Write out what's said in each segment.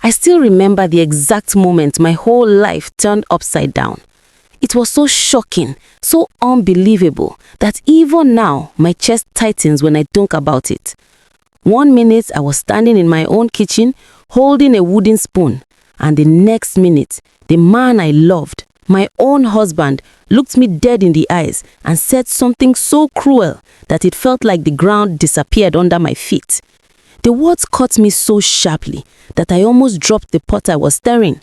I still remember the exact moment my whole life turned upside down. It was so shocking, so unbelievable, that even now my chest tightens when I think about it. One minute I was standing in my own kitchen, holding a wooden spoon, and the next minute, the man I loved, my own husband, looked me dead in the eyes and said something so cruel that it felt like the ground disappeared under my feet. The words cut me so sharply that I almost dropped the pot I was stirring.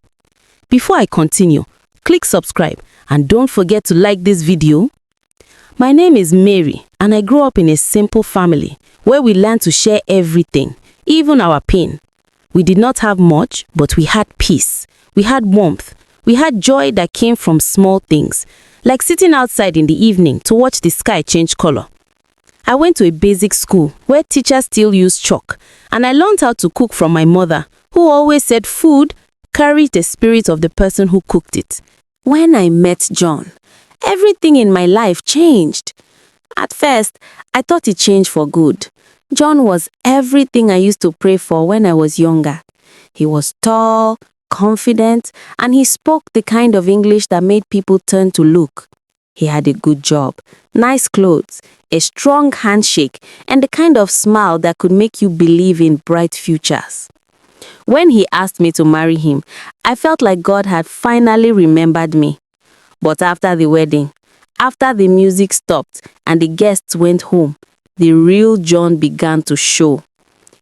Before I continue, click subscribe and don't forget to like this video. My name is Mary and I grew up in a simple family where we learned to share everything, even our pain. We did not have much, but we had peace. We had warmth. We had joy that came from small things, like sitting outside in the evening to watch the sky change color. I went to a basic school where teachers still use chalk, and I learned how to cook from my mother, who always said food carried the spirit of the person who cooked it. When I met John, everything in my life changed. At first, I thought it changed for good. John was everything I used to pray for when I was younger. He was tall, confident, and he spoke the kind of English that made people turn to look. He had a good job, nice clothes, a strong handshake, and the kind of smile that could make you believe in bright futures. When he asked me to marry him, I felt like God had finally remembered me. But after the wedding, after the music stopped and the guests went home, the real John began to show.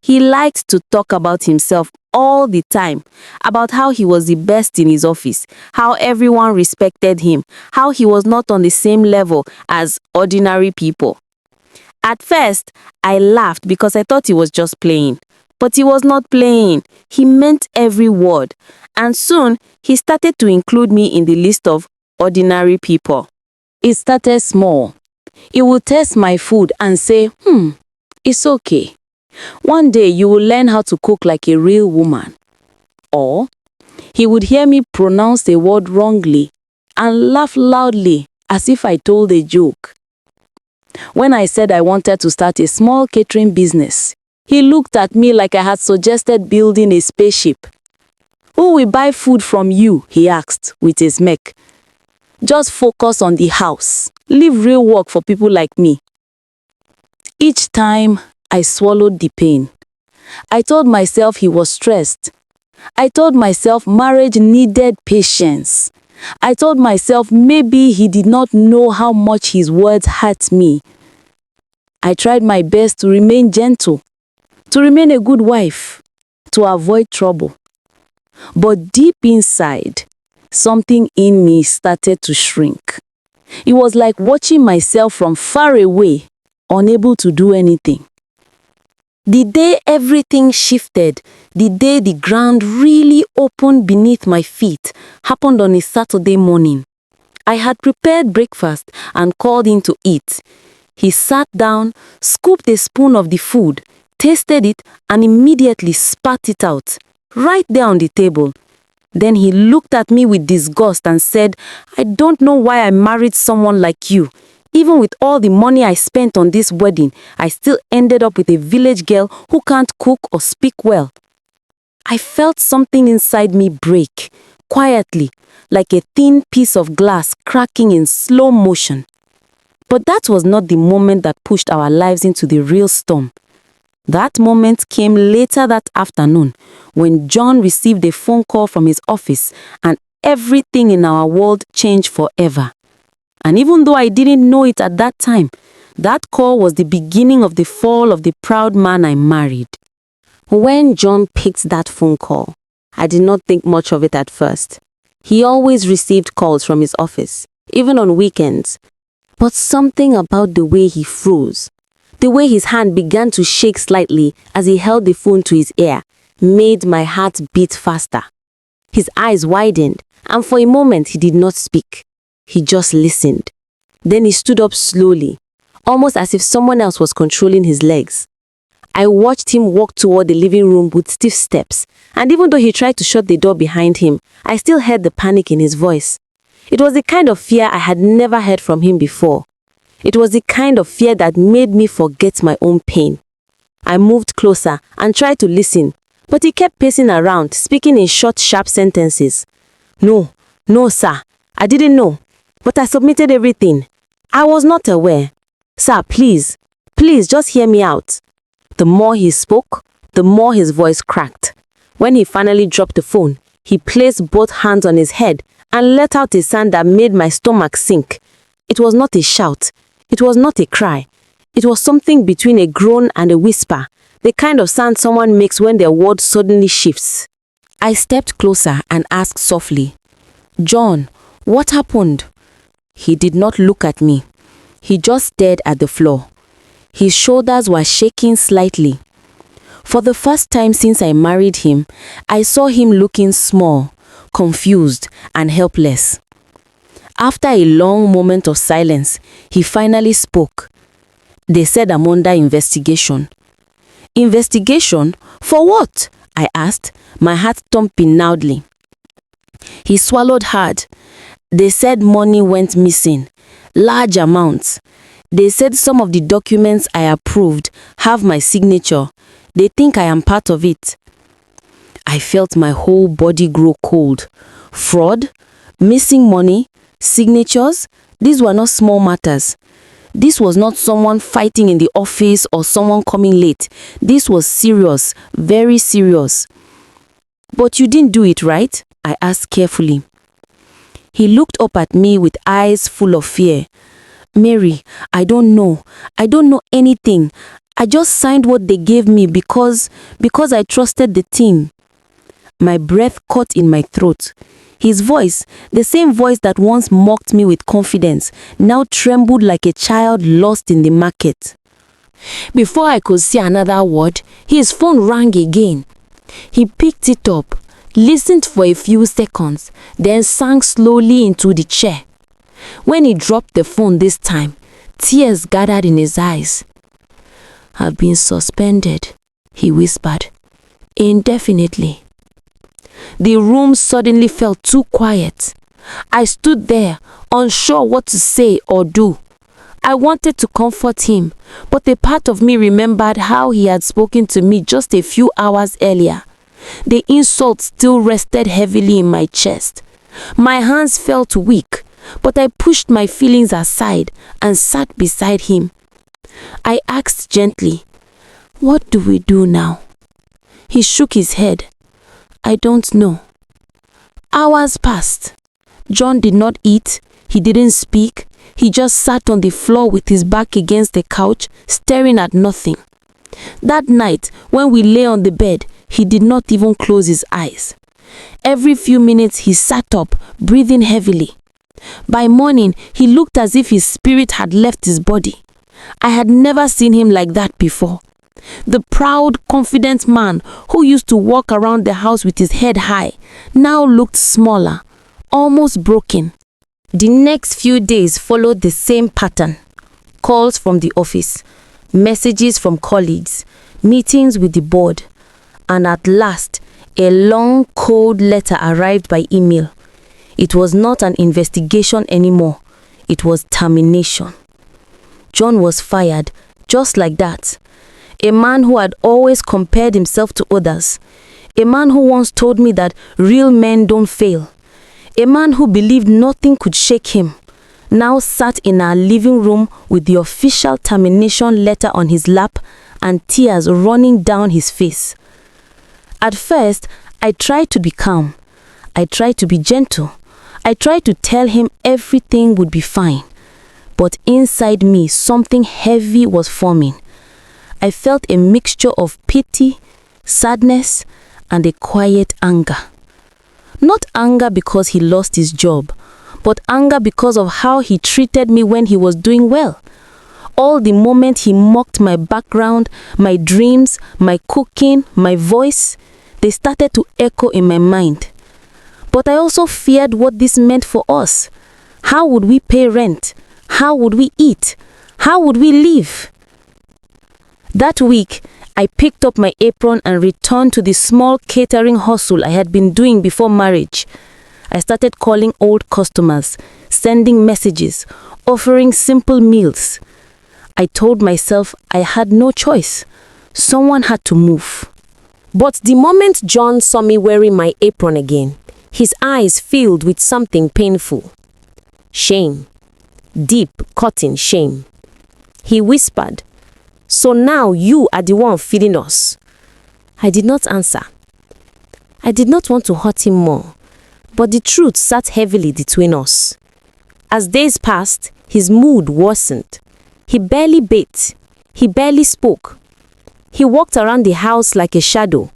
He liked to talk about himself all the time, about how he was the best in his office, how everyone respected him, how he was not on the same level as ordinary people. At first, I laughed because I thought he was just playing. But he was not playing. He meant every word. And soon, he started to include me in the list of ordinary people. It started small. He would taste my food and say, it's okay. One day you will learn how to cook like a real woman. Or he would hear me pronounce a word wrongly and laugh loudly as if I told a joke. When I said I wanted to start a small catering business, he looked at me like I had suggested building a spaceship. Who will buy food from you? He asked with a smirk. Just focus on the house. Leave real work for people like me. Each time, I swallowed the pain. I told myself he was stressed. I told myself marriage needed patience. I told myself maybe he did not know how much his words hurt me. I tried my best to remain gentle, to remain a good wife, to avoid trouble. But deep inside, something in me started to shrink. It was like watching myself from far away, unable to do anything. The day everything shifted, the day the ground really opened beneath my feet, happened on a Saturday morning. I had prepared breakfast and called in to eat. He sat down, scooped a spoon of the food, tasted it, and immediately spat it out, right there on the table. Then he looked at me with disgust and said, I don't know why I married someone like you. Even with all the money I spent on this wedding, I still ended up with a village girl who can't cook or speak well. I felt something inside me break, quietly, like a thin piece of glass cracking in slow motion. But that was not the moment that pushed our lives into the real storm. That moment came later that afternoon, when John received a phone call from his office and everything in our world changed forever. And even though I didn't know it at that time, that call was the beginning of the fall of the proud man I married. When John picked that phone call, I did not think much of it at first. He always received calls from his office, even on weekends. But something about the way he froze, the way his hand began to shake slightly as he held the phone to his ear, made my heart beat faster. His eyes widened, and for a moment he did not speak. He just listened. Then he stood up slowly, almost as if someone else was controlling his legs. I watched him walk toward the living room with stiff steps, and even though he tried to shut the door behind him, I still heard the panic in his voice. It was the kind of fear I had never heard from him before. It was the kind of fear that made me forget my own pain. I moved closer and tried to listen, But he kept pacing around, speaking in short, sharp sentences. No, sir, I didn't know. But I submitted everything. I was not aware. Sir, please, just hear me out. The more he spoke, the more his voice cracked. When he finally dropped the phone, he placed both hands on his head and let out a sound that made my stomach sink. It was not a shout. It was not a cry. It was something between a groan and a whisper, the kind of sound someone makes when their word suddenly shifts. I stepped closer and asked softly, John, what happened? He did not look at me. He just stared at the floor. His shoulders were shaking slightly. For the first time since I married him, I saw him looking small, confused, and helpless. After a long moment of silence, he finally spoke. They said I'm under investigation. Investigation? For what? I asked, my heart thumping loudly. He swallowed hard. They said money went missing, large amounts. They said some of the documents I approved have my signature. They think I am part of it. I felt my whole body grow cold. Fraud? Missing money? Signatures? These were not small matters. This was not someone fighting in the office or someone coming late. This was serious, very serious. But you didn't do it, right? I asked carefully. He looked up at me with eyes full of fear. Mary, I don't know. I don't know anything. I just signed what they gave me because I trusted the team. My breath caught in my throat. His voice, the same voice that once mocked me with confidence, now trembled like a child lost in the market. Before I could say another word, his phone rang again. He picked it up, listened for a few seconds, then sank slowly into the chair. When he dropped the phone this time, tears gathered in his eyes. I've been suspended, he whispered, indefinitely. The room suddenly felt too quiet. I stood there, unsure what to say or do. I wanted to comfort him, but a part of me remembered how he had spoken to me just a few hours earlier. The insult still rested heavily in my chest. My hands felt weak, but I pushed my feelings aside and sat beside him. I asked gently, "What do we do now?" He shook his head. "I don't know." Hours passed. John did not eat. He didn't speak. He just sat on the floor with his back against the couch, staring at nothing. That night, when we lay on the bed, he did not even close his eyes. Every few minutes he sat up, breathing heavily. By morning, he looked as if his spirit had left his body. I had never seen him like that before. The proud, confident man who used to walk around the house with his head high now looked smaller, almost broken. The next few days followed the same pattern. Calls from the office, messages from colleagues, meetings with the board, and at last, a long, cold letter arrived by email. It was not an investigation anymore. It was termination. John was fired, just like that. A man who had always compared himself to others. A man who once told me that real men don't fail. A man who believed nothing could shake him. Now sat in our living room with the official termination letter on his lap and tears running down his face. At first, I tried to be calm. I tried to be gentle. I tried to tell him everything would be fine. But inside me, something heavy was forming. I felt a mixture of pity, sadness, and a quiet anger. Not anger because he lost his job, but anger because of how he treated me when he was doing well. All the moment he mocked my background, my dreams, my cooking, my voice, they started to echo in my mind. But I also feared what this meant for us. How would we pay rent? How would we eat? How would we live? That week, I picked up my apron and returned to the small catering hustle I had been doing before marriage. I started calling old customers, sending messages, offering simple meals. I told myself I had no choice. Someone had to move. But the moment John saw me wearing my apron again, his eyes filled with something painful. Shame. Deep, cutting shame. He whispered, "So now you are the one feeding us." I did not answer. I did not want to hurt him more, but the truth sat heavily between us. As days passed, his mood worsened. He barely bathed. He barely spoke. He walked around the house like a shadow.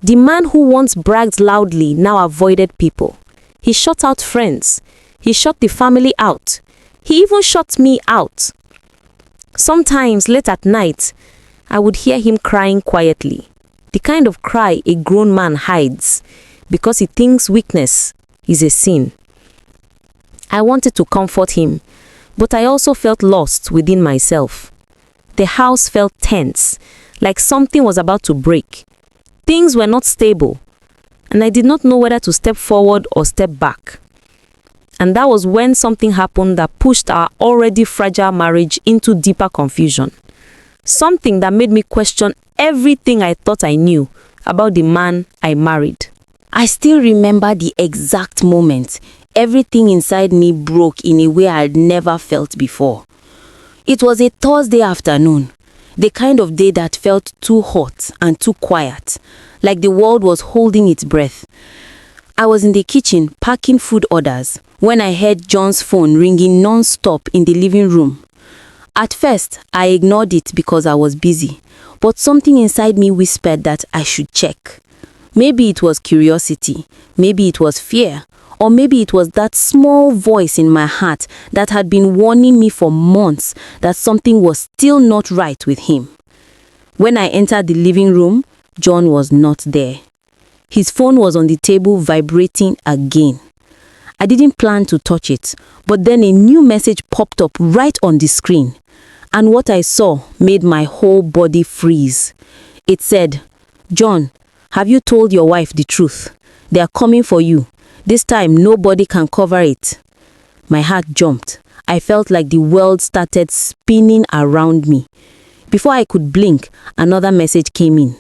The man who once bragged loudly now avoided people. He shut out friends. He shut the family out. He even shut me out. Sometimes late at night, I would hear him crying quietly. The kind of cry a grown man hides because he thinks weakness is a sin. I wanted to comfort him, but I also felt lost within myself. The house felt tense, like something was about to break. Things were not stable, and I did not know whether to step forward or step back. And that was when something happened that pushed our already fragile marriage into deeper confusion. Something that made me question everything I thought I knew about the man I married. I still remember the exact moment everything inside me broke in a way I had never felt before. It was a Thursday afternoon, the kind of day that felt too hot and too quiet, like the world was holding its breath. I was in the kitchen packing food orders when I heard John's phone ringing non-stop in the living room. At first, I ignored it because I was busy, but something inside me whispered that I should check. Maybe it was curiosity, maybe it was fear, or maybe it was that small voice in my heart that had been warning me for months that something was still not right with him. When I entered the living room, John was not there. His phone was on the table vibrating again. I didn't plan to touch it, but then a new message popped up right on the screen. And what I saw made my whole body freeze. It said, "John, have you told your wife the truth? They are coming for you. This time nobody can cover it." My heart jumped. I felt like the world started spinning around me. Before I could blink, another message came in.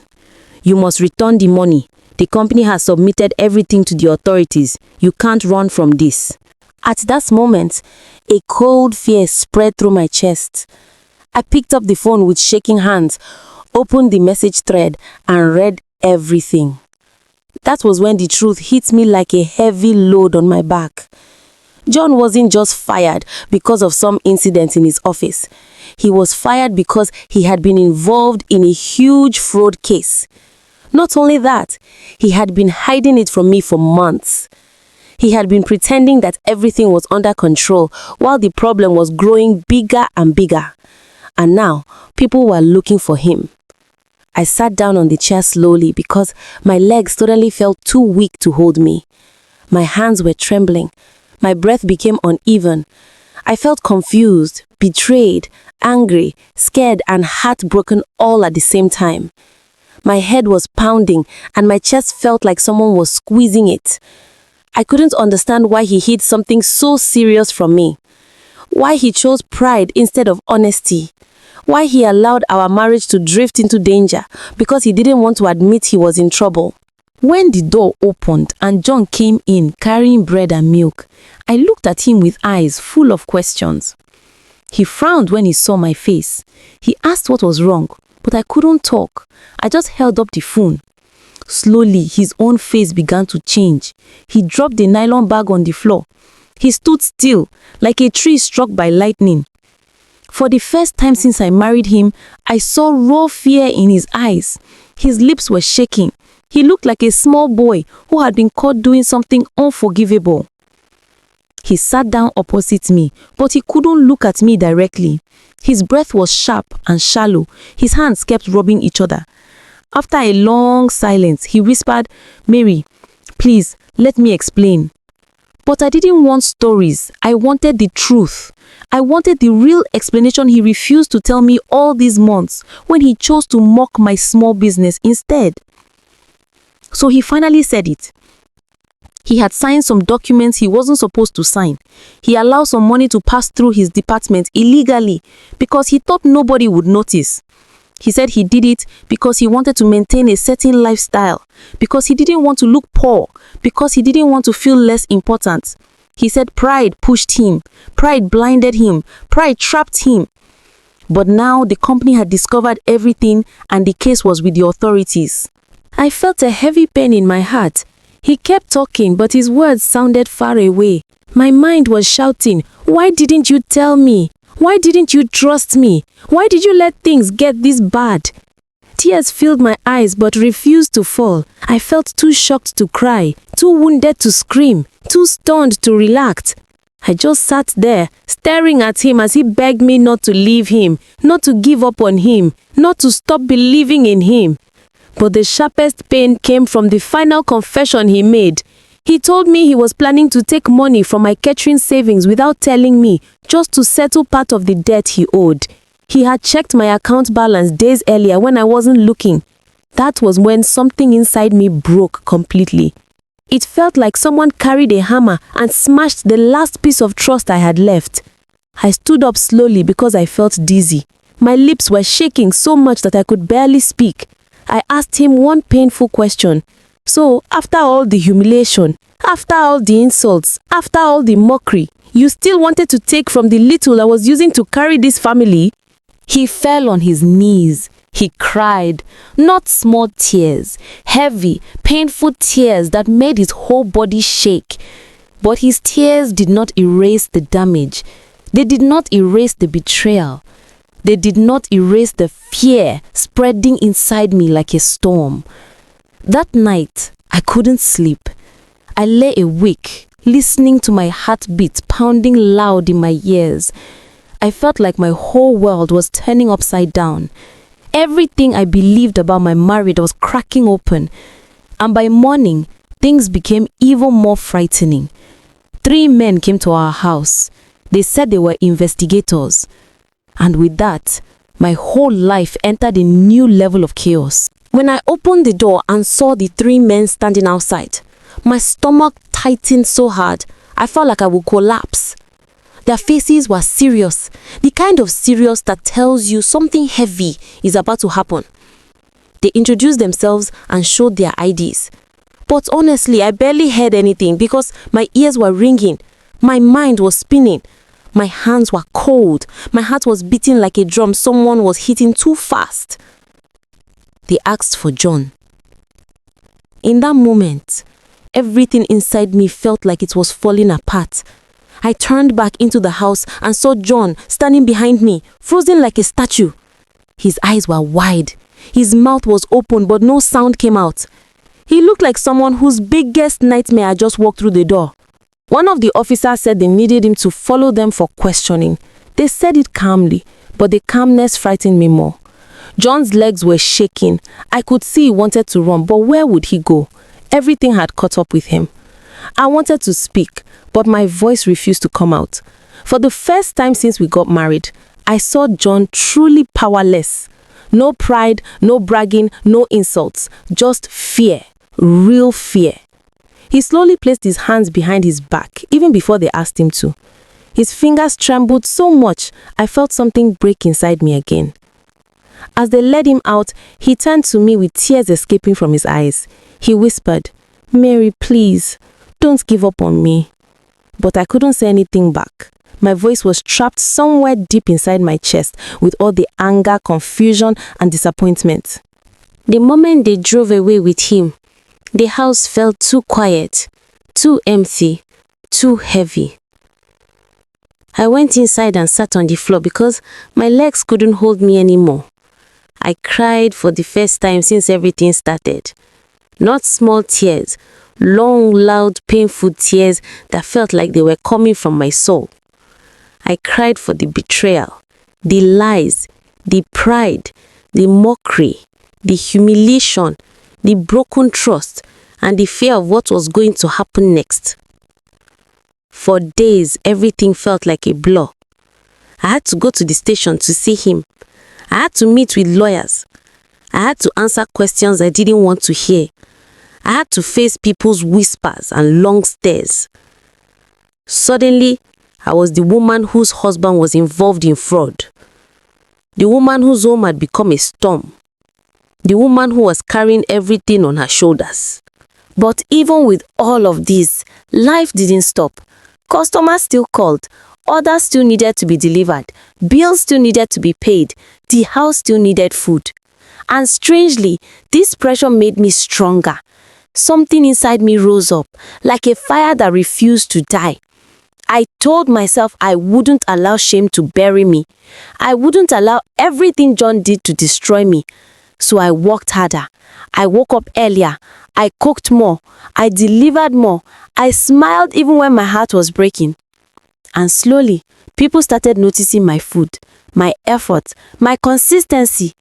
"You must return the money. The company has submitted everything to the authorities. You can't run from this." At that moment, a cold fear spread through my chest. I picked up the phone with shaking hands, opened the message thread, and read everything. That was when the truth hit me like a heavy load on my back. John wasn't just fired because of some incident in his office. He was fired because he had been involved in a huge fraud case. Not only that, he had been hiding it from me for months. He had been pretending that everything was under control while the problem was growing bigger and bigger. And now, people were looking for him. I sat down on the chair slowly because my legs suddenly felt too weak to hold me. My hands were trembling. My breath became uneven. I felt confused, betrayed, angry, scared, and heartbroken all at the same time. My head was pounding and my chest felt like someone was squeezing it. I couldn't understand why he hid something so serious from me. Why he chose pride instead of honesty. Why he allowed our marriage to drift into danger because he didn't want to admit he was in trouble. When the door opened and John came in carrying bread and milk, I looked at him with eyes full of questions. He frowned when he saw my face. He asked what was wrong, but I couldn't talk. I just held up the phone. Slowly, his own face began to change. He dropped the nylon bag on the floor. He stood still, like a tree struck by lightning. For the first time since I married him, I saw raw fear in his eyes. His lips were shaking. He looked like a small boy who had been caught doing something unforgivable. He sat down opposite me, but he couldn't look at me directly. His breath was sharp and shallow. His hands kept rubbing each other. After a long silence, he whispered, "Mary, please, let me explain." But I didn't want stories. I wanted the truth. I wanted the real explanation he refused to tell me all these months when he chose to mock my small business instead. So he finally said it. He had signed some documents he wasn't supposed to sign. He allowed some money to pass through his department illegally because he thought nobody would notice. He said he did it because he wanted to maintain a certain lifestyle, because he didn't want to look poor, because he didn't want to feel less important. He said pride pushed him, pride blinded him, pride trapped him. But now the company had discovered everything and the case was with the authorities. I felt a heavy pain in my heart. He kept talking, but his words sounded far away. My mind was shouting, "Why didn't you tell me? Why didn't you trust me? Why did you let things get this bad?" Tears filled my eyes but refused to fall. I felt too shocked to cry, too wounded to scream, too stunned to relax. I just sat there, staring at him as he begged me not to leave him, not to give up on him, not to stop believing in him. But the sharpest pain came from the final confession he made. He told me he was planning to take money from my catering savings without telling me, just to settle part of the debt he owed. He had checked my account balance days earlier when I wasn't looking. That was when something inside me broke completely. It felt like someone carried a hammer and smashed the last piece of trust I had left. I stood up slowly because I felt dizzy. My lips were shaking so much that I could barely speak. I asked him one painful question. "So, after all the humiliation, after all the insults, after all the mockery, you still wanted to take from the little I was using to carry this family?" He fell on his knees. He cried, not small tears, heavy, painful tears that made his whole body shake. But his tears did not erase the damage. They did not erase the betrayal. They did not erase the fear spreading inside me like a storm. That night, I couldn't sleep. I lay awake, listening to my heartbeat pounding loud in my ears. I felt like my whole world was turning upside down. Everything I believed about my marriage was cracking open. And by morning, things became even more frightening. 3 men came to our house. They said they were investigators. And with that, my whole life entered a new level of chaos. When I opened the door and saw the 3 men standing outside, my stomach tightened so hard, I felt like I would collapse. Their faces were serious, the kind of serious that tells you something heavy is about to happen. They introduced themselves and showed their IDs. But honestly, I barely heard anything because my ears were ringing, my mind was spinning, my hands were cold, my heart was beating like a drum someone was hitting too fast. They asked for John. In that moment, everything inside me felt like it was falling apart. I turned back into the house and saw John standing behind me, frozen like a statue. His eyes were wide. His mouth was open, but no sound came out. He looked like someone whose biggest nightmare had just walked through the door. One of the officers said they needed him to follow them for questioning. They said it calmly, but the calmness frightened me more. John's legs were shaking. I could see he wanted to run, but where would he go? Everything had caught up with him. I wanted to speak, but my voice refused to come out. For the first time since we got married, I saw John truly powerless. No pride, no bragging, no insults, just fear, real fear. He slowly placed his hands behind his back, even before they asked him to. His fingers trembled so much, I felt something break inside me again. As they led him out, he turned to me with tears escaping from his eyes. He whispered, "Mary, please, don't give up on me." But I couldn't say anything back. My voice was trapped somewhere deep inside my chest with all the anger, confusion, and disappointment. The moment they drove away with him, the house felt too quiet, too empty, too heavy. I went inside and sat on the floor because my legs couldn't hold me anymore. I cried for the first time since everything started. Not small tears, long, loud, painful tears that felt like they were coming from my soul. I cried for the betrayal, the lies, the pride, the mockery, the humiliation, the broken trust, and the fear of what was going to happen next. For days, everything felt like a blur. I had to go to the station to see him. I had to meet with lawyers. I had to answer questions I didn't want to hear. I had to face people's whispers and long stares. Suddenly, I was the woman whose husband was involved in fraud. The woman whose home had become a storm. The woman who was carrying everything on her shoulders. But even with all of this, life didn't stop. Customers still called. Orders still needed to be delivered. Bills still needed to be paid. The house still needed food. And strangely, this pressure made me stronger. Something inside me rose up, like a fire that refused to die. I told myself I wouldn't allow shame to bury me. I wouldn't allow everything John did to destroy me. So I worked harder. I woke up earlier. I cooked more. I delivered more. I smiled even when my heart was breaking. And slowly, people started noticing my food, my effort, my consistency.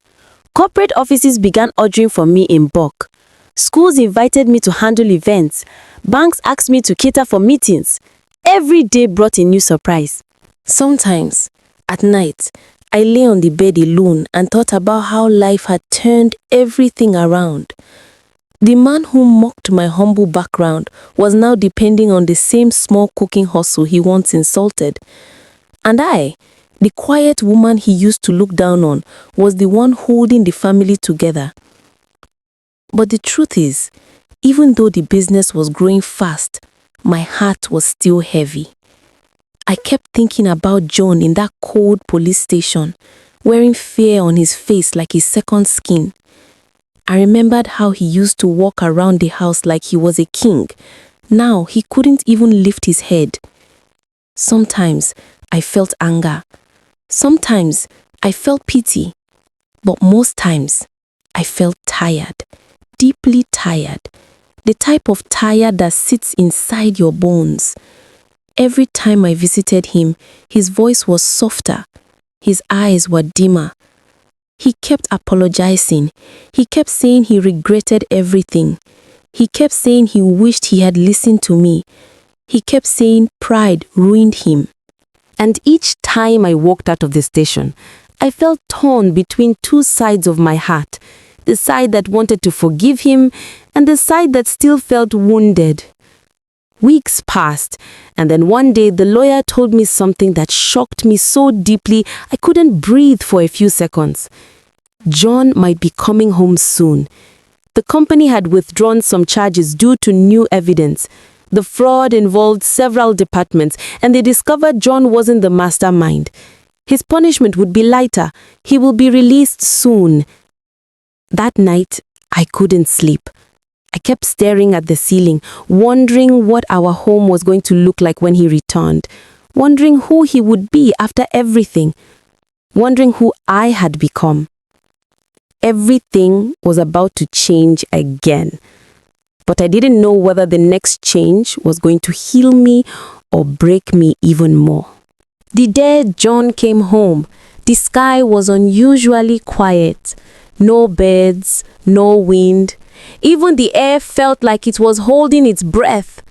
Corporate offices began ordering from me in bulk. Schools invited me to handle events. Banks asked me to cater for meetings. Every day brought a new surprise. Sometimes, at night, I lay on the bed alone and thought about how life had turned everything around. The man who mocked my humble background was now depending on the same small cooking hustle he once insulted. And I, the quiet woman he used to look down on, was the one holding the family together. But the truth is, even though the business was growing fast, my heart was still heavy. I kept thinking about John in that cold police station, wearing fear on his face like his second skin. I remembered how he used to walk around the house like he was a king. Now he couldn't even lift his head. Sometimes I felt anger. Sometimes I felt pity. But most times I felt tired, deeply tired. The type of tired that sits inside your bones. Every time I visited him, his voice was softer. His eyes were dimmer. He kept apologizing. He kept saying he regretted everything. He kept saying he wished he had listened to me. He kept saying pride ruined him. And each time I walked out of the station, I felt torn between two sides of my heart. The side that wanted to forgive him and the side that still felt wounded. Weeks passed, and then one day the lawyer told me something that shocked me so deeply I couldn't breathe for a few seconds. John might be coming home soon. The company had withdrawn some charges due to new evidence. The fraud involved several departments, and they discovered John wasn't the mastermind. His punishment would be lighter. He will be released soon. That night, I couldn't sleep. I kept staring at the ceiling, wondering what our home was going to look like when he returned, wondering who he would be after everything, wondering who I had become. Everything was about to change again, but I didn't know whether the next change was going to heal me or break me even more. The day John came home, the sky was unusually quiet. No birds, no wind. Even the air felt like it was holding its breath.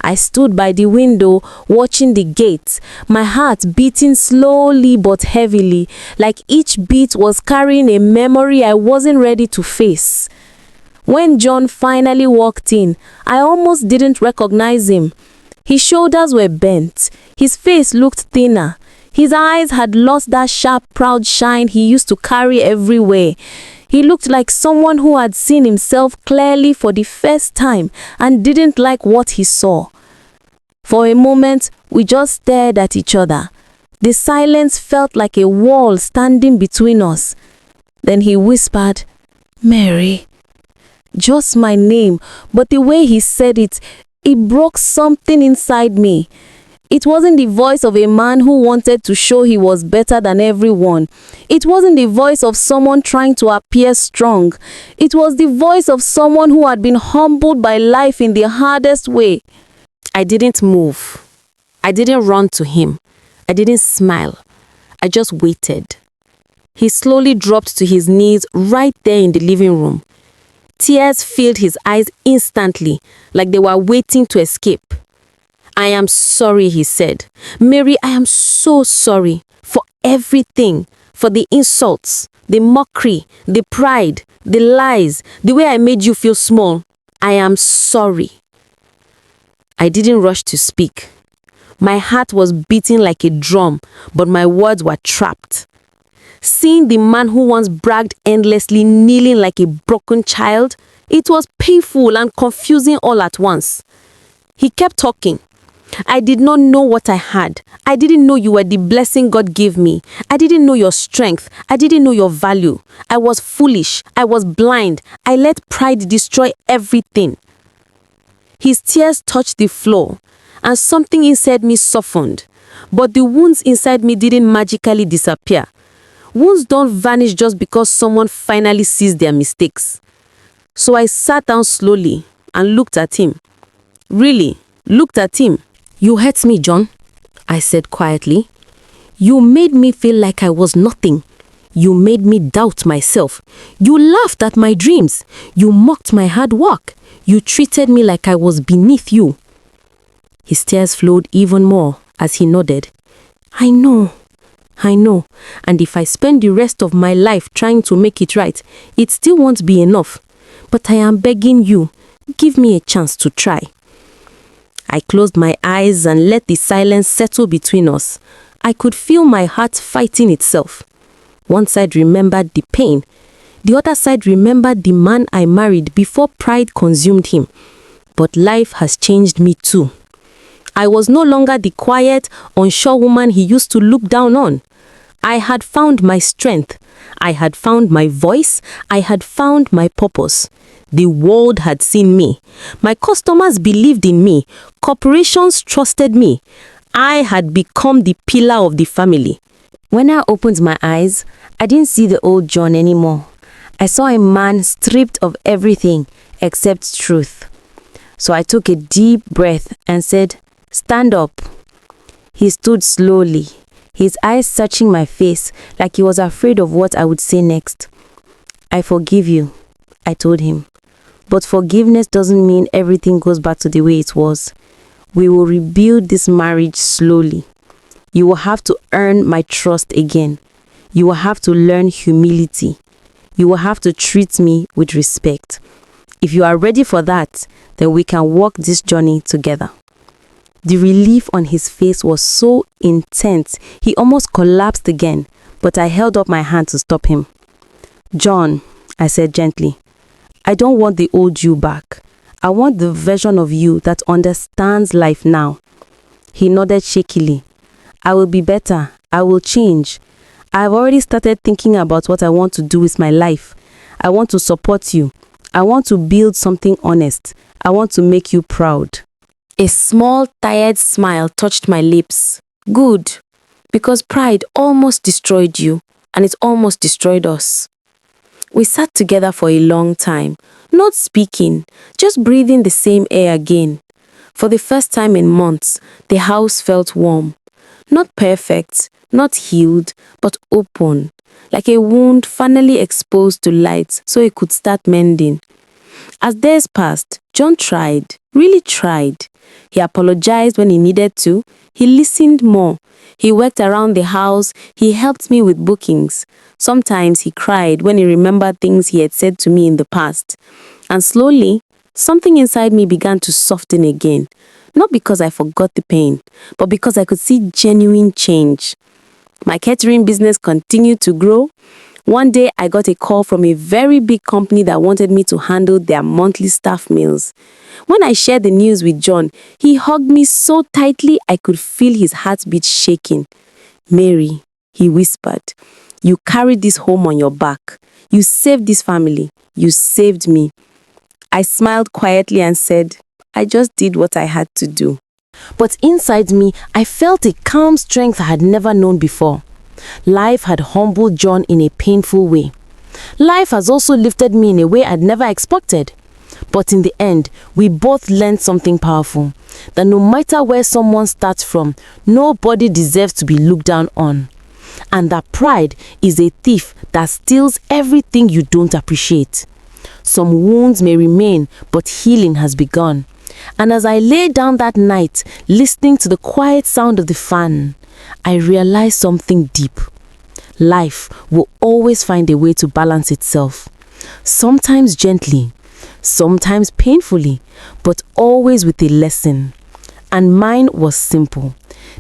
I stood by the window watching the gates, my heart beating slowly but heavily, like each beat was carrying a memory I wasn't ready to face. When John finally walked in, I almost didn't recognize him. His shoulders were bent, his face looked thinner. His eyes had lost that sharp, proud shine he used to carry everywhere. He looked like someone who had seen himself clearly for the first time and didn't like what he saw. For a moment, we just stared at each other. The silence felt like a wall standing between us. Then he whispered, "Mary." Just my name, but the way he said it, it broke something inside me. It wasn't the voice of a man who wanted to show he was better than everyone. It wasn't the voice of someone trying to appear strong. It was the voice of someone who had been humbled by life in the hardest way. I didn't move. I didn't run to him. I didn't smile. I just waited. He slowly dropped to his knees right there in the living room. Tears filled his eyes instantly, like they were waiting to escape. "I am sorry," he said. "Mary, I am so sorry for everything, for the insults, the mockery, the pride, the lies, the way I made you feel small. I am sorry." I didn't rush to speak. My heart was beating like a drum, but my words were trapped. Seeing the man who once bragged endlessly kneeling like a broken child, it was painful and confusing all at once. He kept talking. I did not know what I had. I didn't know you were the blessing God gave me. I didn't know your strength. I didn't know your value. I was foolish. I was blind. I let pride destroy everything. His tears touched the floor, and something inside me softened. But the wounds inside me didn't magically disappear. Wounds don't vanish just because someone finally sees their mistakes. So I sat down slowly and looked at him. Really, looked at him. You hurt me, John, I said quietly. You made me feel like I was nothing. You made me doubt myself. You laughed at my dreams. You mocked my hard work. You treated me like I was beneath you. His tears flowed even more as he nodded. I know. And if I spend the rest of my life trying to make it right, it still won't be enough. But I am begging you, give me a chance to try. I closed my eyes and let the silence settle between us. I could feel my heart fighting itself. One side remembered the pain. The other side remembered the man I married before pride consumed him. But life has changed me too. I was no longer the quiet, unsure woman he used to look down on. I had found my strength. I had found my voice. I had found my purpose. The world had seen me. My customers believed in me. Corporations trusted me. I had become the pillar of the family. When I opened my eyes, I didn't see the old John anymore. I saw a man stripped of everything except truth. So I took a deep breath and said, "Stand up." He stood slowly, his eyes searching my face like he was afraid of what I would say next. "I forgive you," I told him. "But forgiveness doesn't mean everything goes back to the way it was. We will rebuild this marriage slowly. You will have to earn my trust again. You will have to learn humility. You will have to treat me with respect. If you are ready for that, then we can walk this journey together." The relief on his face was so intense, he almost collapsed again, but I held up my hand to stop him. "John," I said gently, "I don't want the old you back. I want the version of you that understands life now." He nodded shakily. "I will be better. I will change. I've already started thinking about what I want to do with my life. I want to support you. I want to build something honest. I want to make you proud." A small, tired smile touched my lips. Good, because pride almost destroyed you, and it almost destroyed us. We sat together for a long time, not speaking, just breathing the same air again. For the first time in months, the house felt warm. Not perfect, not healed, but open, like a wound finally exposed to light so it could start mending. As days passed, John tried, really tried. He apologized when he needed to. He listened more. He worked around the house. He helped me with bookings. Sometimes he cried when he remembered things he had said to me in the past. And slowly, something inside me began to soften again. Not because I forgot the pain, but because I could see genuine change. My catering business continued to grow. One day, I got a call from a very big company that wanted me to handle their monthly staff meals. When I shared the news with John, he hugged me so tightly I could feel his heartbeat shaking. "Mary," he whispered, "you carried this home on your back. You saved this family. You saved me." I smiled quietly and said, "I just did what I had to do." But inside me, I felt a calm strength I had never known before. Life had humbled John in a painful way. Life has also lifted me in a way I'd never expected. But in the end, we both learned something powerful. That no matter where someone starts from, nobody deserves to be looked down on. And that pride is a thief that steals everything you don't appreciate. Some wounds may remain, but healing has begun. And as I lay down that night, listening to the quiet sound of the fan, I realized something deep. Life will always find a way to balance itself. Sometimes gently, sometimes painfully, but always with a lesson. And mine was simple.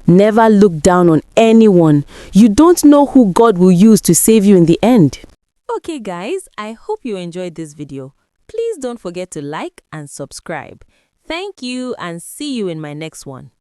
Never look down on anyone. You don't know who God will use to save you in the end. Okay guys, I hope you enjoyed this video. Please don't forget to like and subscribe. Thank you and see you in my next one.